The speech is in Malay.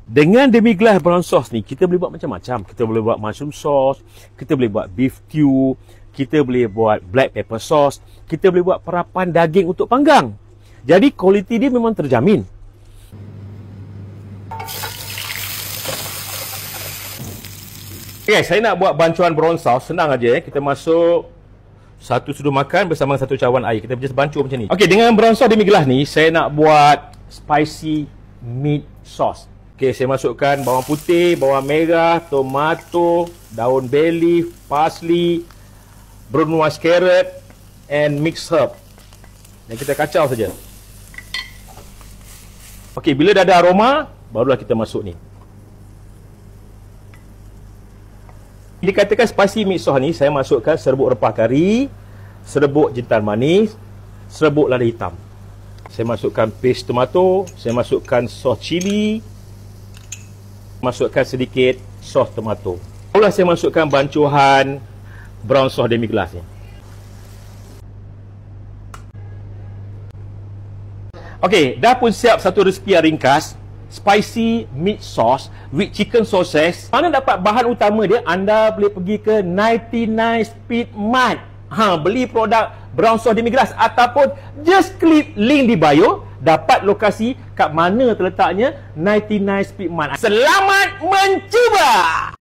Dengan demi-glace brown sauce ni, kita boleh buat macam-macam. Kita boleh buat mushroom sauce, kita boleh buat beef stew, kita boleh buat black pepper sauce, kita boleh buat perapan daging untuk panggang. Jadi kualiti dia memang terjamin. Okay, saya nak buat bancuan brown sauce. Senang aja. Kita masuk satu sudu makan bersama satu cawan air. Kita just bancur macam ni. Okay, dengan brown sauce demi-glace ni, saya nak buat spicy meat sauce. Okay, saya masukkan bawang putih, bawang merah, tomato, daun bay leaf, parsley, brunoise carrot and mixed herb. Dan kita kacau saja. Okay, bila dah ada aroma, barulah kita masuk ni. Dikatakan spicy meat sauce ni, saya masukkan serbuk rempah kari, serbuk jintan manis, serbuk lada hitam. Saya masukkan paste tomato, saya masukkan sos cili, masukkan sedikit sos tomato. Barulah saya masukkan bancuhan brown sauce demi-glace ni. Okey, dah pun siap satu resipi yang ringkas, spicy meat sauce with chicken sauces. Mana dapat bahan utama dia? Anda boleh pergi ke 99 Speed Mart. Beli produk brown sauce demi-glace ataupun just klik link di bio, dapat lokasi kat mana terletaknya 99 Speed Mart. Selamat mencuba!